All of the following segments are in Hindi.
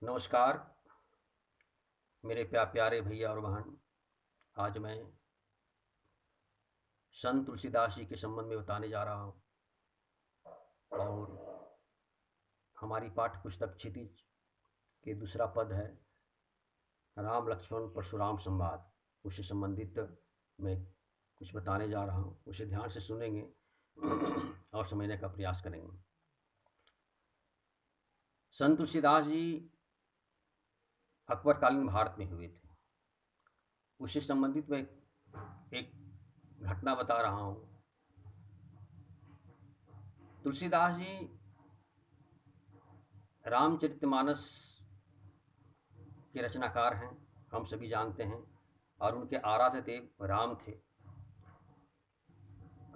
नमस्कार मेरे प्यारे भैया और बहन। आज मैं संत तुलसीदास जी के संबंध में बताने जा रहा हूँ। और हमारी पाठ्य पुस्तक क्षितिज के दूसरा पद है राम लक्ष्मण परशुराम संवाद। उससे संबंधित मैं कुछ बताने जा रहा हूँ, उसे ध्यान से सुनेंगे और समझने का प्रयास करेंगे। संत तुलसीदास जी अकबरकालीन भारत में हुए थे। उससे संबंधित मैं एक घटना बता रहा हूँ। तुलसीदास जी रामचरितमानस के रचनाकार हैं, हम सभी जानते हैं, और उनके आराध्य देव राम थे।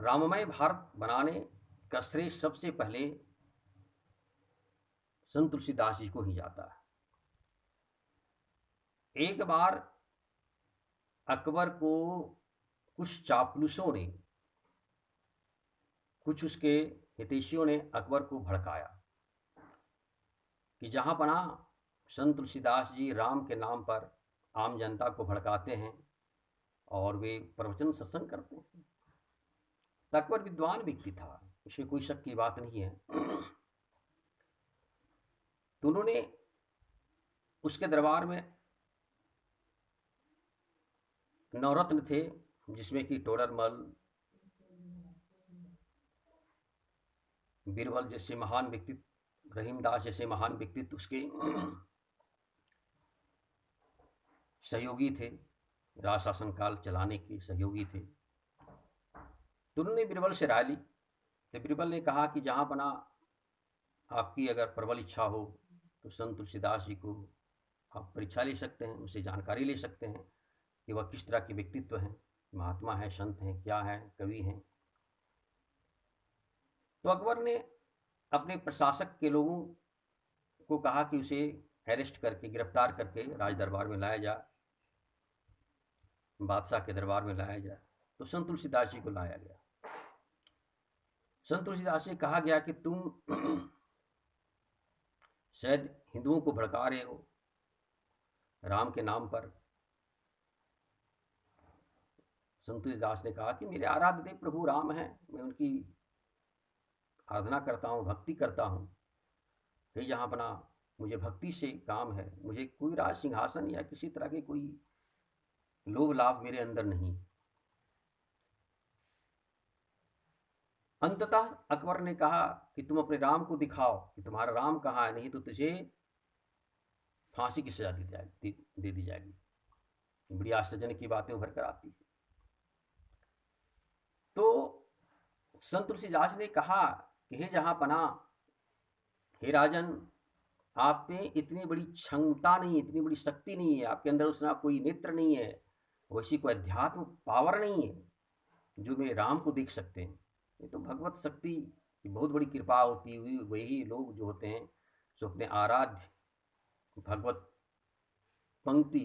राममय भारत बनाने का श्रेय सबसे पहले संत तुलसीदास जी को ही जाता है। एक बार अकबर को कुछ चापलूसों ने, कुछ उसके हितैषियों ने अकबर को भड़काया कि जहां पना संत तुलसीदास जी राम के नाम पर आम जनता को भड़काते हैं और वे प्रवचन सत्संग करते हैं। अकबर विद्वान व्यक्ति था, इसमें कोई शक की बात नहीं है। तो उन्होंने उसके दरबार में नवरत्न थे, जिसमें कि टोडरमल, बीरबल जैसे महान व्यक्तित्व, रहीमदास जैसे महान व्यक्तित्व उसके सहयोगी थे, राज शासन काल चलाने के सहयोगी थे। तो उन्होंने बीरबल से राय ली। तो बीरबल ने कहा कि जहाँ बना आपकी अगर प्रबल इच्छा हो तो संत तुलसीदास जी को आप परीक्षा ले सकते हैं, उनसे जानकारी ले सकते हैं कि वह किस तरह के व्यक्तित्व हैं, महात्मा हैं, संत हैं, क्या हैं, कवि हैं। तो अकबर ने अपने प्रशासक के लोगों को कहा कि उसे अरेस्ट करके, गिरफ्तार करके राज दरबार में लाया जाए, बादशाह के दरबार में लाया जाए। तो संत तुलसीदास जी को लाया गया। संत तुलसीदास से कहा गया कि तुम शायद हिंदुओं को भड़का रहे हो राम के नाम पर। संत तुलसीदास ने कहा कि मेरे आराध्य देव प्रभु राम हैं, मैं उनकी आराधना करता हूँ, भक्ति करता हूँ। कहीं जहाँ बना मुझे भक्ति से काम है, मुझे कोई राज सिंहासन या किसी तरह के कोई लोभ लाभ मेरे अंदर नहीं। अंततः अकबर ने कहा कि तुम अपने राम को दिखाओ कि तुम्हारा राम कहाँ है, नहीं तो तुझे फांसी की सजा दे दी जाएगी। बड़ी आश्चर्यजनक की बातें उभर कर आती है। तो संत तुलसीदास ने कहा कि हे जहां पना, हे राजन, आप में इतनी बड़ी क्षमता नहीं, इतनी बड़ी शक्ति नहीं है, आपके अंदर उसना कोई नेत्र नहीं है, वैसी कोई अध्यात्म पावर नहीं है जो मेरे राम को देख सकते हैं। ये तो भगवत शक्ति की बहुत बड़ी कृपा होती हुई वही लोग जो होते हैं जो अपने आराध्य भगवत पंक्ति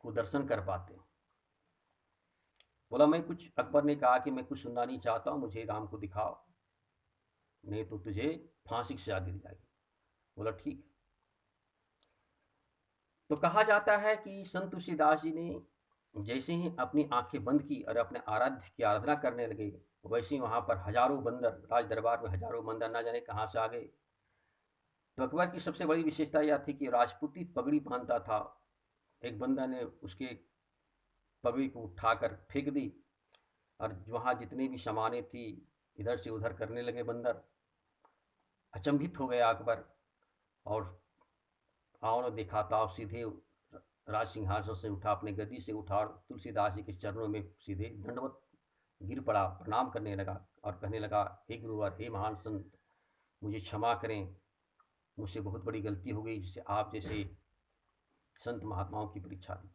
को दर्शन कर पाते हैं। बोला मैं कुछ, अकबर ने कहा कि मैं कुछ सुनना नहीं चाहता हूँ, मुझे राम को दिखाओ, नहीं तो तुझे फांसी की सजा दी जाएगी। बोला ठीक है। तो कहा जाता है कि संत तुलसीदास जी ने जैसे ही अपनी आंखें बंद की और अपने आराध्य की आराधना करने लगे, वैसे ही वहां पर हजारों बंदर, राज दरबार में हजारों बंदर ना जाने कहाँ से आ गए। तो अकबर की सबसे बड़ी विशेषता यह थी कि राजपूती पगड़ी पहनता था। एक बंदर ने उसके पगड़ी को उठाकर फेंक दी और वहाँ जितनी भी सामानें थी इधर से उधर करने लगे बंदर। अचंभित हो गया अकबर, और आओ ने देखा था सीधे राज सिंहासन से उठा, अपने गद्दी से उठा और तुलसीदास जी के चरणों में सीधे दंडवत गिर पड़ा, प्रणाम करने लगा और कहने लगा, हे गुरुवर, हे महान संत, मुझे क्षमा करें, मुझसे बहुत बड़ी गलती हो गई जिससे आप जैसे संत महात्माओं की परीक्षा दी।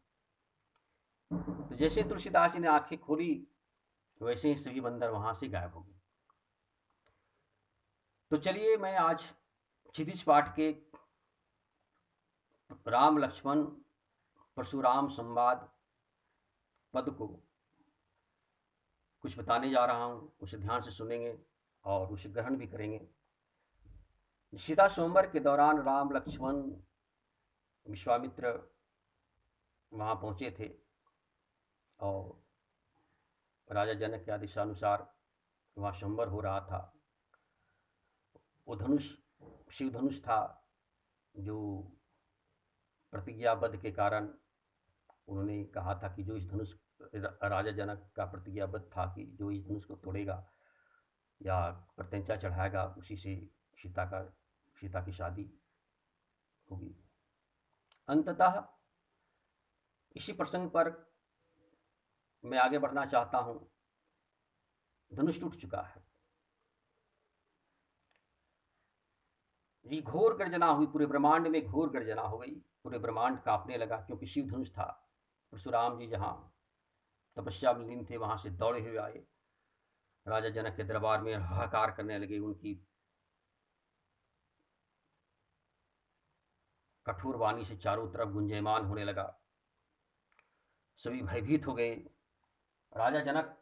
तो जैसे तुलसीदास जी ने आंखें खोली वैसे ही सभी बंदर वहां से गायब हो गए। तो चलिए मैं आज क्षितिज पाठ के राम लक्ष्मण परशुराम संवाद पद को कुछ बताने जा रहा हूँ, उसे ध्यान से सुनेंगे और उसे ग्रहण भी करेंगे। सीता स्वयंवर के दौरान राम लक्ष्मण विश्वामित्र वहाँ पहुँचे थे और राजा जनक के आदेशानुसार वहाँ स्वयंवर हो रहा था। वो धनुष शिव धनुष था जो प्रतिज्ञाबद्ध के कारण उन्होंने कहा था कि जो इस धनुष राजा जनक का प्रतिज्ञाबद्ध था कि जो इस धनुष को तोड़ेगा या प्रत्यंचा चढ़ाएगा उसी से सीता की शादी होगी। अंततः इसी प्रसंग पर मैं आगे बढ़ना चाहता हूँ। धनुष टूट चुका है, ये घोर गर्जना हुई, पूरे ब्रह्मांड में घोर गर्जना हो गई, पूरे ब्रह्मांड कांपने लगा, क्योंकि शिव धनुष था। परशुराम जी जहाँ तपस्या में लीन थे वहां से दौड़े हुए आए, राजा जनक के दरबार में हाहाकार करने लगे। उनकी कठोर वाणी से चारों तरफ गुंजयमान होने लगा, सभी भयभीत हो गए। राजा जनक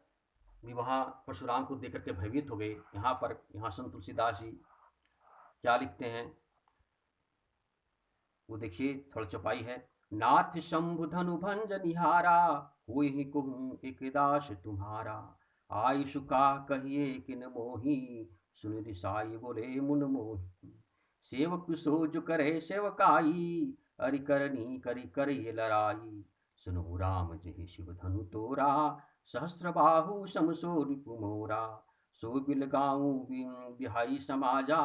भी वहां परशुराम को देख करके भयभीत हो गए। यहाँ संत तुलसीदास जी क्या लिखते हैं वो देखिए, थोड़ा चौपाई है। नाथ शंभु धनु भंज निहारा, हुई ही कहूँ एक दास तुम्हारा। आयुष का कहिए किन मोही, सुन रिसाई बोले मुन मोही। सेवक सोज करे सेवकाई, अरि करनी करी करी लड़ाई। सुनो राम जहि शिव धनु तोरा, सहस्र बाहु समसो रिपु मोरा। सो बिल गाऊं बिहाई समाजा,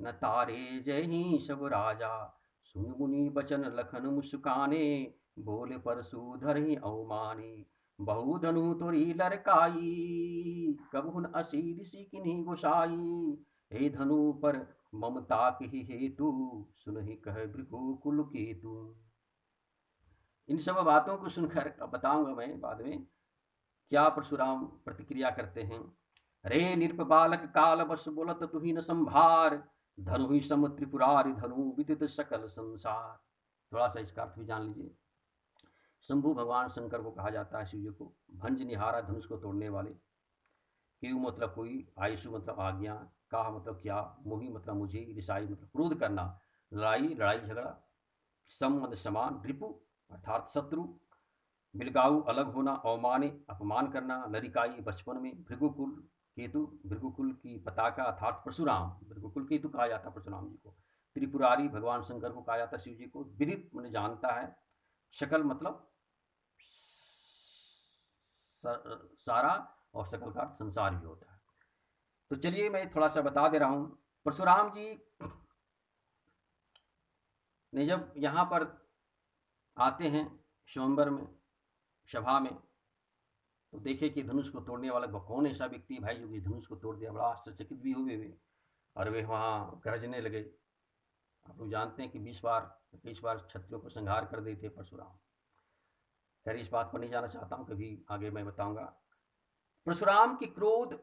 न तारे जय ही सब राजा। सुन मुनि बचन लखन मुस्काने, बोले परशुधर ही अवमाने। बहु धनु तोरी लड़काई, कबहुन असी ऋषि किन्हीं गोसाई। हे धनु पर ममता की हेतु, सुन ही कह भृगु कुल केतु। इन सब बातों को सुनकर बताऊंगा मैं बाद में क्या परशुराम प्रतिक्रिया करते हैं। रे निरप बालक काल बस बोलत तुही न संभार, धनु ही सम त्रिपुरारि धनु विदित सकल संसार। थोड़ा सा इसका अर्थ भी जान लीजिए। शंभु भगवान शंकर को कहा जाता है, शिव जी को, भंज निहारा धनुष को तोड़ने वाले। केयु मतलब कोई, आयुषु मतलब आज्ञा, काह मतलब क्या, मोही मतलब मुझे, रिसाई मतलब क्रोध करना, लड़ाई लड़ाई झगड़ा, सम मतलब समान, रिपु अर्थात शत्रु, बिलगाऊ अलग होना, अवमाने अपमान करना, लरिकाई बचपन में, भृगुकुल केतु भृगुकुल की पताका अर्थात परशुराम, भृगुकुल केतु कहा जाता है परशुराम जी को। त्रिपुरारी भगवान शंकर को कहा जाता है शिव जी को। विदित मैंने जानता है, शकल मतलब सारा, और सकल का अर्थ संसार भी होता है। तो चलिए मैं थोड़ा सा बता दे रहा हूं। परशुराम जी ने जब यहाँ पर आते हैं स्वयंवर में, सभा में, तो देखे कि धनुष को तोड़ने वाला कौन ऐसा व्यक्ति भाई जो कि धनुष को तोड़ दिया। बड़ा आश्चर्यचकित भी हुए वे, और वे वहाँ गरजने लगे। आप लोग जानते हैं कि 20 बार 21 बार क्षत्रियों को संहार कर देते परशुराम। खैर इस बात पर नहीं जाना चाहता हूँ, कभी आगे मैं बताऊंगा। परशुराम के क्रोध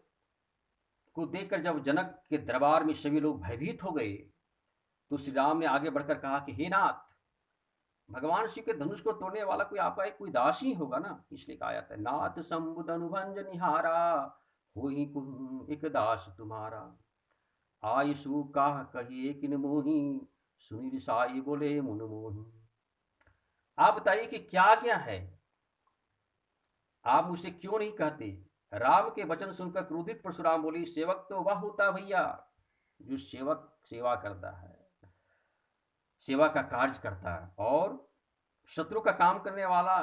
को देखकर जब जनक के दरबार में सभी लोग भयभीत हो गए, तो श्री राम ने आगे बढ़कर कहा कि हे नाथ, भगवान शिव के धनुष को तोड़ने वाला कोई आपका एक कोई दास ही होगा ना। इसलिए कहा जाता है, नाथ शंभु धनुभंज निहारा, हो ही एक दास तुम्हारा। आयुषु काह कहिए किन मोही, सुनी रिसाई बोले मुन मोही। आप बताइए कि क्या क्या है, आप मुझसे क्यों नहीं कहते। राम के वचन सुनकर क्रोधित परशुराम बोली, सेवक तो वह होता भैया जो सेवक सेवा करता है, सेवा का कार्य करता है, और शत्रु का काम करने वाला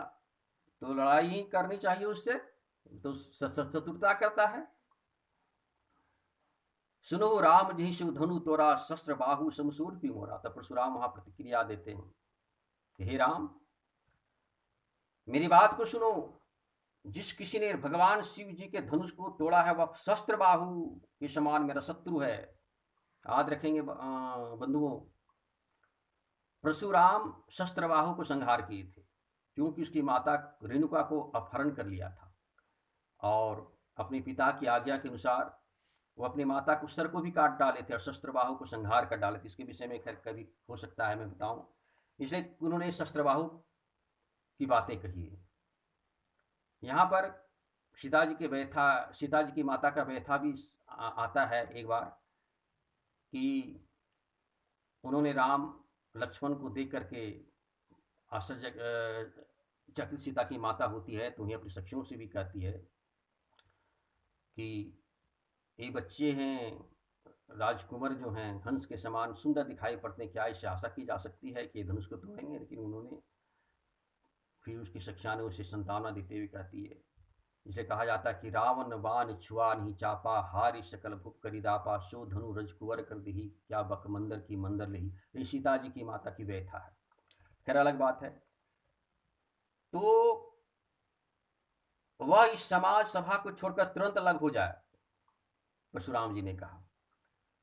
तो लड़ाई ही करनी चाहिए उससे, तो शत्रुता करता है। सुनो राम जी शिव धनु तोरा, शस्त्र बाहु समसूर भी मोरा। तब परशुराम वहां प्रतिक्रिया देते हैं कि हे राम, मेरी बात को सुनो। जिस किसी ने भगवान शिव जी के धनुष को तोड़ा है वह शस्त्र बाहु के समान मेरा शत्रु है। याद रखेंगे बंधुओं, परशुराम शस्त्रबाहु को संहार किए थे, क्योंकि उसकी माता रेणुका को अपहरण कर लिया था, और अपने पिता की आज्ञा के अनुसार वो अपनी माता को सर को भी काट डाले थे और शस्त्रबाहु को संहार कर डाले थे। इसके विषय में खैर कभी हो सकता है मैं बताऊं, इसलिए उन्होंने शस्त्रबाहु की बातें कही है। यहाँ पर सीता जी की माता का व्यथा भी आता है एक बार, कि उन्होंने राम लक्ष्मण को देख करके आश्चर्य चकित सीता की माता होती है तो उन्हें अपनी सखियों से भी कहती है कि ये बच्चे हैं, राजकुमार जो हैं हंस के समान सुंदर दिखाई पड़ते हैं, क्या इससे आशा की जा सकती है कि ये धनुष को तोड़ेंगे? लेकिन उन्होंने फिर उसकी सखिया ने उसे संतावना देते हुए कहती है, इसलिए कहा जाता है कि रावण बाण छुआ नहीं चापा, हारि सकल भुप करिदापा, सो धनु रज कुंवर कर दही, क्या बक मंदर की मंदर लही। ये सीता जी की माता की व्यथा है, खैर अलग बात है। तो वह इस समाज सभा को छोड़कर तुरंत अलग हो जाए, परशुराम जी ने कहा,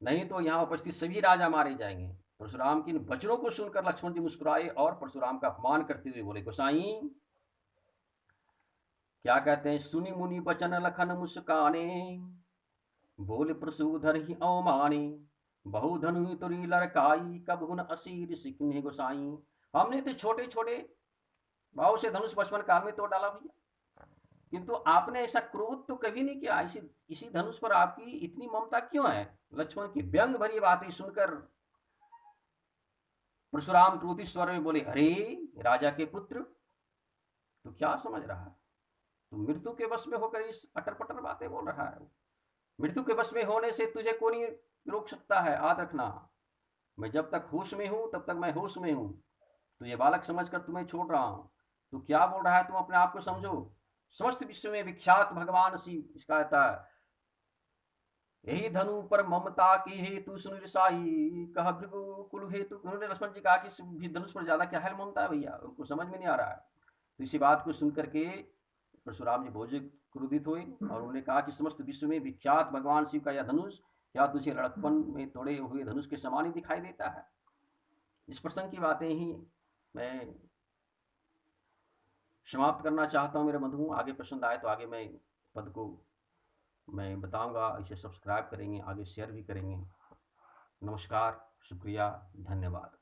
नहीं तो यहाँ उपस्थित सभी राजा मारे जाएंगे। परशुराम के इन वचनों को सुनकर लक्ष्मण जी मुस्कुराए और परशुराम का अपमान करते हुए बोले, गोसाई क्या कहते हैं, सुनी मुनि बचन लखन मुस्काने, बोल प्रसूधर ही अवमाने, बहु धनु तुरी लड़काई, कब गुण असीर सिकने गोसाई। हमने तो छोटे छोटे भाव से धनुष बचपन काल में तोड़ डाला भैया, किंतु आपने ऐसा क्रोध तो कभी नहीं किया, इसी धनुष पर आपकी इतनी ममता क्यों है? लक्ष्मण की व्यंग भरी बातें सुनकर परशुराम क्रोधित स्वर में बोले, अरे राजा के पुत्र, तू क्या समझ रहा है? तू मृत्यु के वश में होकर इस अटर पटर बातें बोल रहा है। मृत्यु के वश में होने से तुझे कौन ही रोक सकता है? याद रखना, मैं जब तक होश में हूं तब तक मैं होश में हूं, तुझे बालक समझकर तुम्हें छोड़ रहा हूं। तू क्या बोल रहा है? तुम अपने आप को समझो। समस्त विश्व में विख्यात भगवान शिव इसका कहता है, यही धनु पर ममता की हेतु सुन रिसाई, कह भृगु कुल हेतु। उन्होंने लक्ष्मण जी कहा कि धनुष पर ज्यादा क्या है ममता है भैया, उनको समझ में नहीं आ रहा है। तो इसी बात को सुनकर के परशुराम जी बहुत क्रोधित हुए और उन्होंने कहा कि समस्त विश्व में विख्यात भगवान शिव का यह धनुष क्या तुझे लड़कपन में तोड़े हुए धनुष के समान ही दिखाई देता है? इस प्रसंग की बातें ही मैं समाप्त करना चाहता हूँ मेरे बंधुओं। आगे पसंद आए तो आगे मैं पद को मैं बताऊंगा, इसे सब्सक्राइब करेंगे, आगे शेयर भी करेंगे। नमस्कार, शुक्रिया, धन्यवाद।